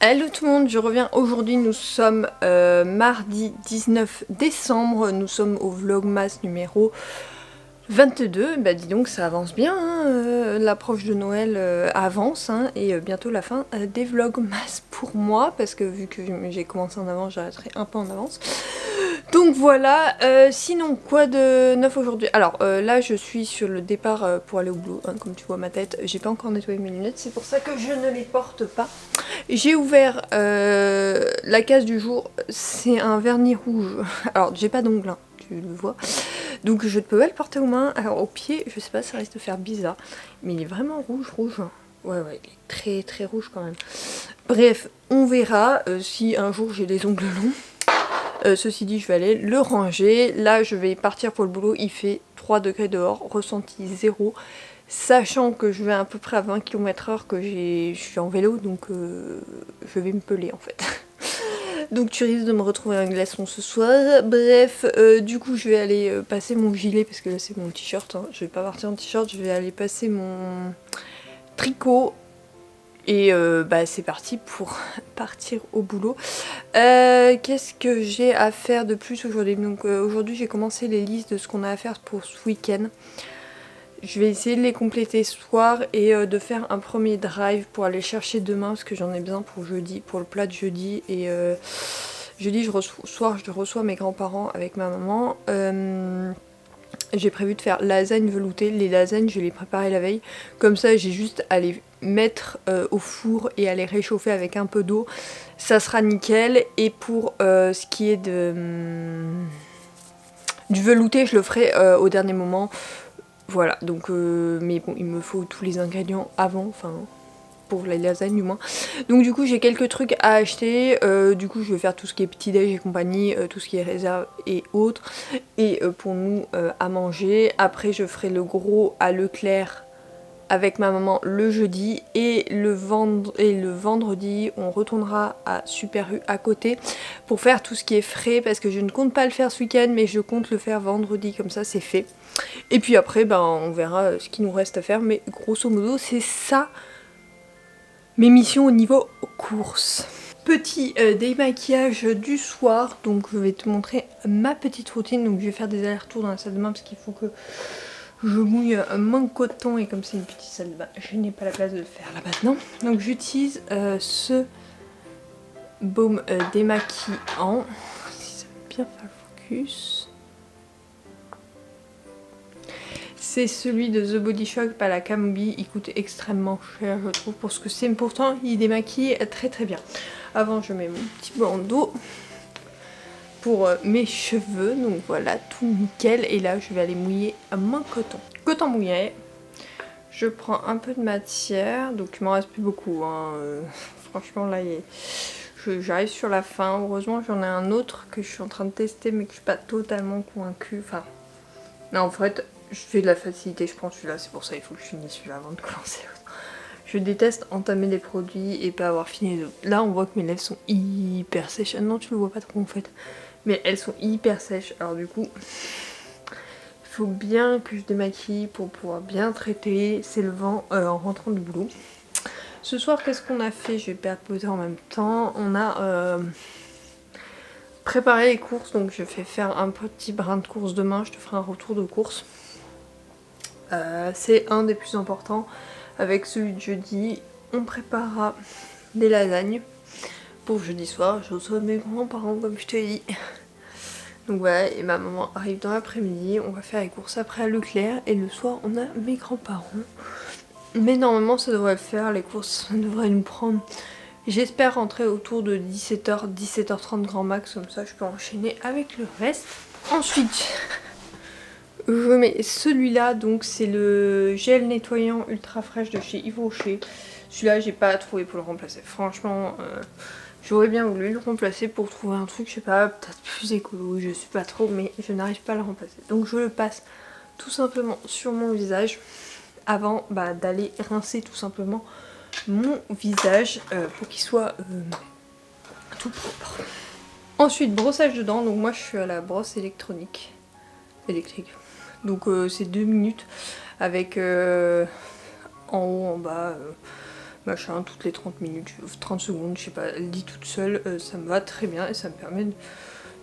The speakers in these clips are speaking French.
Hello tout le monde, je reviens aujourd'hui, nous sommes mardi 19 décembre, nous sommes au vlogmas numéro 22, bah dis donc ça avance bien, hein, l'approche de Noël avance, hein, et bientôt la fin des vlogmas pour moi, parce que vu que j'ai commencé en avance, j'arrêterai un peu en avance. Donc voilà, sinon quoi de neuf aujourd'hui? Alors là je suis sur le départ pour aller au boulot, hein, comme tu vois ma tête, j'ai pas encore nettoyé mes lunettes, c'est pour ça que je ne les porte pas. J'ai ouvert la case du jour, c'est un vernis rouge, alors j'ai pas d'ongles, hein, tu le vois, donc je ne peux pas le porter aux mains, alors au pied je sais pas, ça risque de faire bizarre, mais il est vraiment rouge, ouais il est très très rouge quand même. Bref, on verra si un jour j'ai des ongles longs. Ceci dit, je vais aller le ranger. Là, je vais partir pour le boulot. Il fait 3 degrés dehors, ressenti 0. Sachant que je vais à peu près à 20 km/h, que je suis en vélo, donc je vais me peler en fait. Donc tu risques de me retrouver un glaçon ce soir. Bref, du coup, je vais aller passer mon gilet, parce que là c'est mon t-shirt. Hein. Je vais pas partir en t-shirt, je vais aller passer mon tricot. Et bah c'est parti pour partir au boulot. Qu'est-ce que j'ai à faire de plus aujourd'hui? Donc aujourd'hui j'ai commencé les listes de ce qu'on a à faire pour ce week-end. Je vais essayer de les compléter ce soir et de faire un premier drive pour aller chercher demain, parce que j'en ai besoin pour jeudi, pour le plat de jeudi. Et jeudi je reçois mes grands-parents avec ma maman. J'ai prévu de faire lasagne veloutée. Les lasagnes, je les préparais la veille. Comme ça, j'ai juste à les mettre au four et à les réchauffer avec un peu d'eau. Ça sera nickel. Et pour ce qui est du velouté, je le ferai au dernier moment. Voilà, donc mais bon, il me faut tous les ingrédients avant, enfin pour les lasagnes du moins. Donc du coup j'ai quelques trucs à acheter, du coup je vais faire tout ce qui est petit-déj et compagnie, tout ce qui est réserve et autres, et pour nous à manger. Après je ferai le gros à Leclerc avec ma maman le jeudi, et le vendredi on retournera à Super U à côté pour faire tout ce qui est frais, parce que je ne compte pas le faire ce week-end mais je compte le faire vendredi, comme ça c'est fait. Et puis après ben on verra ce qu'il nous reste à faire, mais grosso modo c'est ça mes missions au niveau courses. Petit démaquillage du soir, donc je vais te montrer ma petite routine. Donc je vais faire des allers-retours dans la salle de bain parce qu'il faut que je mouille mon coton, et comme c'est une petite salle de bain, je n'ai pas la place de le faire là maintenant. Donc j'utilise ce baume démaquillant, si ça veut bien faire le focus. C'est celui de The Body Shop, pas la Camomille. Il coûte extrêmement cher je trouve pour ce que c'est, pourtant il démaquille très très bien. Avant je mets mon petit bandeau pour mes cheveux, donc voilà, tout nickel. Et là je vais aller mouiller mon coton. Coton mouillé, je prends un peu de matière, donc il m'en reste plus beaucoup, hein. Franchement là j'arrive sur la fin. Heureusement j'en ai un autre que je suis en train de tester mais que je suis pas totalement convaincue. Enfin non, en fait je fais de la facilité, je prends celui-là, c'est pour ça il faut que je finisse celui-là avant de commencer l'autre. Je déteste entamer des produits et pas avoir fini les autres. Là on voit que mes lèvres sont hyper sèches. Non, tu le vois pas trop en fait, mais elles sont hyper sèches. Alors du coup il faut bien que je démaquille pour pouvoir bien traiter. C'est le vent en rentrant du boulot. Ce soir qu'est-ce qu'on a fait? Je vais papoter en même temps. On a préparé les courses, donc je vais faire un petit brin de course demain. Je te ferai un retour de course. C'est un des plus importants. Avec celui de jeudi, on préparera des lasagnes pour jeudi soir. Je reçois mes grands-parents comme je te l'ai dit. Donc voilà, et ma maman arrive dans l'après-midi. On va faire les courses après à Leclerc, et le soir on a mes grands-parents. Mais normalement ça devrait le faire, les courses ça devrait nous prendre. J'espère rentrer autour de 17h, 17h30 grand max, comme ça je peux enchaîner avec le reste. Ensuite je mets celui-là, donc c'est le gel nettoyant ultra fraîche de chez Yves Rocher. Celui-là j'ai pas trouvé pour le remplacer. Franchement j'aurais bien voulu le remplacer pour trouver un truc, je sais pas, peut-être plus écolo, je sais pas trop, mais je n'arrive pas à le remplacer. Donc je le passe tout simplement sur mon visage avant d'aller rincer tout simplement mon visage pour qu'il soit tout propre. Ensuite brossage de dents, donc moi je suis à la brosse électrique. Donc c'est 2 minutes avec en haut, en bas, machin, toutes les 30 minutes, 30 secondes, je sais pas, elle dit toute seule, ça me va très bien et ça me permet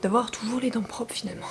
d'avoir toujours les dents propres finalement.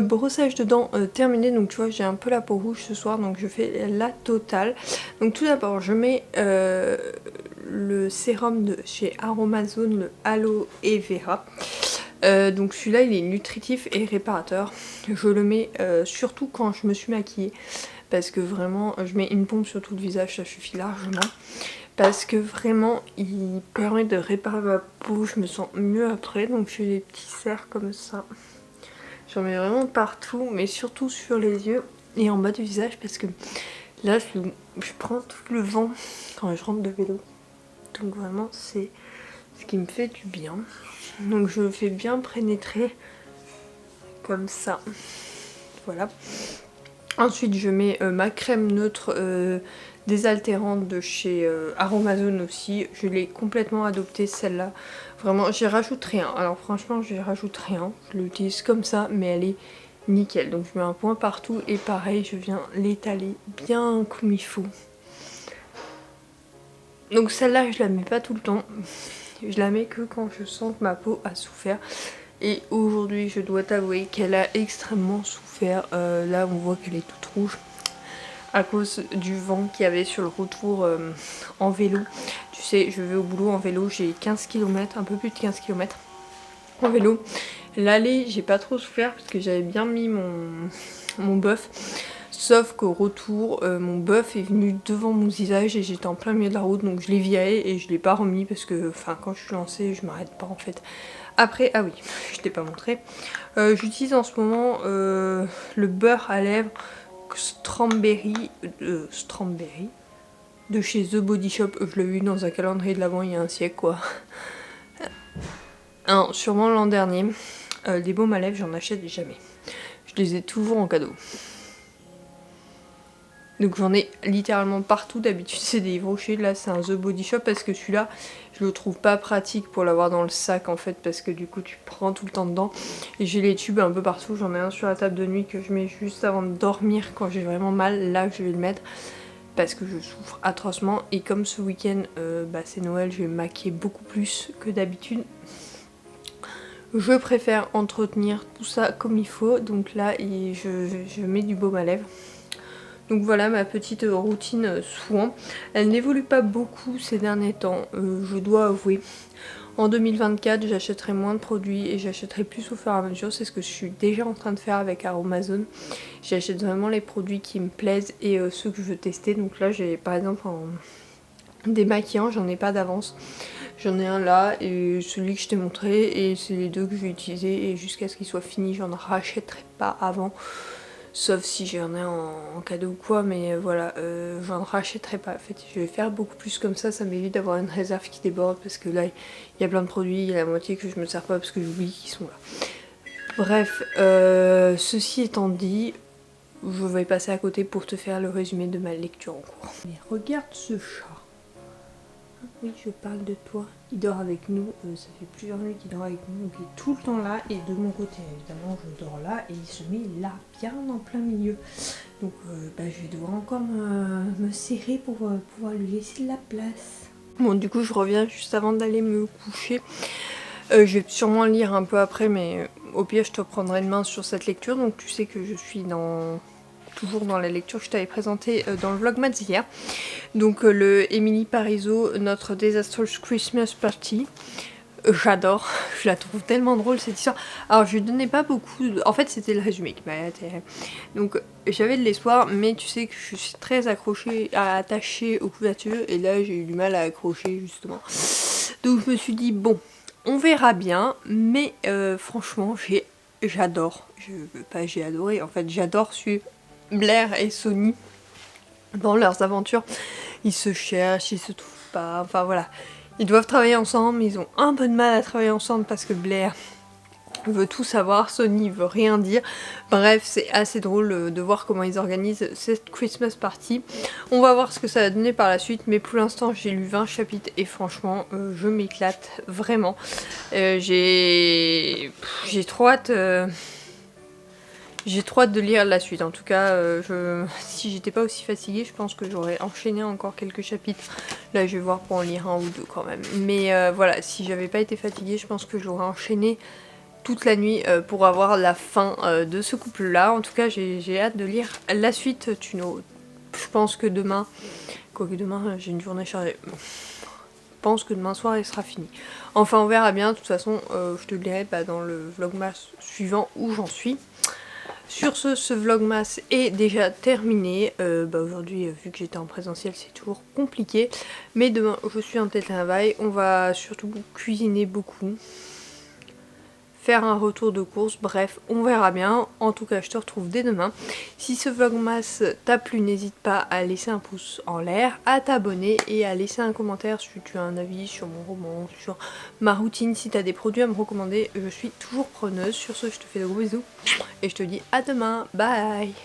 Brossage de dents terminé, donc tu vois j'ai un peu la peau rouge ce soir, donc je fais la totale. Donc tout d'abord je mets le sérum de chez Aromazone, le Aloe Vera. Donc celui-là il est nutritif et réparateur. Je le mets surtout quand je me suis maquillée, parce que vraiment je mets une pompe sur tout le visage, ça suffit largement. Parce que vraiment il permet de réparer ma peau, je me sens mieux après, donc je fais des petits cercles comme ça. J'en mets vraiment partout, mais surtout sur les yeux et en bas du visage, parce que là je prends tout le vent quand je rentre de vélo. Donc vraiment c'est ce qui me fait du bien. Donc je le fais bien pénétrer comme ça. Voilà. Ensuite je mets ma crème neutre désaltérante de chez Aromazone aussi. Je l'ai complètement adoptée celle-là. Vraiment j'y rajoute rien. Alors franchement j'y rajoute rien. Je l'utilise comme ça mais elle est nickel. Donc je mets un point partout et pareil je viens l'étaler bien comme il faut. Donc celle-là je la mets pas tout le temps. Je la mets que quand je sens que ma peau a souffert. Et aujourd'hui je dois t'avouer qu'elle a extrêmement souffert. Là on voit qu'elle est toute rouge à cause du vent qu'il y avait sur le retour en vélo. Tu sais, je vais au boulot en vélo, j'ai 15 km, un peu plus de 15 km en vélo. L'aller, j'ai pas trop souffert parce que j'avais bien mis mon buff. Sauf qu'au retour, mon buff est venu devant mon visage et j'étais en plein milieu de la route, donc je l'ai viré et je l'ai pas remis parce que, enfin, quand je suis lancée, je m'arrête pas en fait. Après, ah oui, je t'ai pas montré. J'utilise en ce moment le beurre à lèvres Strawberry de chez The Body Shop. Je l'ai eu dans un calendrier de l'Avent il y a un siècle quoi. Sûrement l'an dernier. Des baumes à lèvres j'en achète jamais. Je les ai toujours en cadeau. Donc j'en ai littéralement partout, d'habitude c'est des Yves Rocher, là c'est un The Body Shop parce que celui-là je le trouve pas pratique pour l'avoir dans le sac en fait, parce que du coup tu prends tout le temps dedans. Et j'ai les tubes un peu partout, j'en ai un sur la table de nuit que je mets juste avant de dormir quand j'ai vraiment mal, là je vais le mettre parce que je souffre atrocement. Et comme ce week-end c'est Noël, je vais me maquiller beaucoup plus que d'habitude. Je préfère entretenir tout ça comme il faut, donc là je mets du baume à lèvres. Donc voilà ma petite routine soin. Elle n'évolue pas beaucoup ces derniers temps, je dois avouer. En 2024, j'achèterai moins de produits et j'achèterai plus au fur et à mesure. C'est ce que je suis déjà en train de faire avec Aromazone. J'achète vraiment les produits qui me plaisent et ceux que je veux tester. Donc là, j'ai par exemple en démaquillant, j'en ai pas d'avance. J'en ai un là et celui que je t'ai montré et c'est les deux que je vais utiliser. Et jusqu'à ce qu'ils soient finis, j'en rachèterai pas avant. Sauf si j'en ai en cadeau ou quoi, mais voilà, j'en rachèterai pas. En fait, je vais faire beaucoup plus comme ça m'évite d'avoir une réserve qui déborde parce que là, il y a plein de produits, il y a la moitié que je me sers pas parce que j'oublie qu'ils sont là. Bref, ceci étant dit, je vais passer à côté pour te faire le résumé de ma lecture en cours. Mais regarde ce chat. Oui, je parle de toi. Il dort avec nous, ça fait plusieurs nuits qu'il dort avec nous, donc il est tout le temps là. Et de mon côté, évidemment, je dors là et il se met là, bien en plein milieu. Donc je vais devoir encore me serrer pour pouvoir lui laisser de la place. Bon, du coup, je reviens juste avant d'aller me coucher. Je vais sûrement lire un peu après, mais au pire, je te prendrai une main sur cette lecture. Donc tu sais que je suis toujours dans la lecture que je t'avais présentée dans le vlogmas d'hier. Donc le Emily Parizeau, Notre Disastrous Christmas Party. J'adore, je la trouve tellement drôle cette histoire. Alors je lui donnais pas beaucoup, en fait c'était le résumé qui m'a attiré. Donc j'avais de l'espoir, mais tu sais que je suis très attachée aux couvertures et là j'ai eu du mal à accrocher justement. Donc je me suis dit bon, on verra bien, mais franchement j'adore, j'ai adoré, en fait j'adore suivre Blair et Sonny dans leurs aventures. Ils se cherchent, ils se trouvent pas, enfin voilà. Ils doivent travailler ensemble, mais ils ont un peu de mal à travailler ensemble parce que Blair veut tout savoir, Sony veut rien dire. Bref, c'est assez drôle de voir comment ils organisent cette Christmas party. On va voir ce que ça va donner par la suite, mais pour l'instant j'ai lu 20 chapitres et franchement je m'éclate vraiment. J'ai trop hâte. J'ai trop hâte de lire la suite. En tout cas, si j'étais pas aussi fatiguée, je pense que j'aurais enchaîné encore quelques chapitres. Là, je vais voir pour en lire un ou deux quand même. Mais voilà, si j'avais pas été fatiguée, je pense que j'aurais enchaîné toute la nuit pour avoir la fin de ce couple-là. En tout cas, j'ai hâte de lire la suite. Je pense que demain, quoique demain, j'ai une journée chargée. Je pense que demain soir, elle sera finie. Enfin, on verra bien. De toute façon, je te le dirai dans le vlogmas suivant où j'en suis. Sur ce vlogmas est déjà terminé. Aujourd'hui, vu que j'étais en présentiel, c'est toujours compliqué. Mais demain, je suis en télétravail. On va surtout cuisiner beaucoup. Faire un retour de course, bref, on verra bien. En tout cas, je te retrouve dès demain. Si ce vlogmas t'a plu, n'hésite pas à laisser un pouce en l'air, à t'abonner et à laisser un commentaire si tu as un avis sur mon roman, sur ma routine. Si tu as des produits à me recommander, je suis toujours preneuse. Sur ce, je te fais de gros bisous et je te dis à demain. Bye.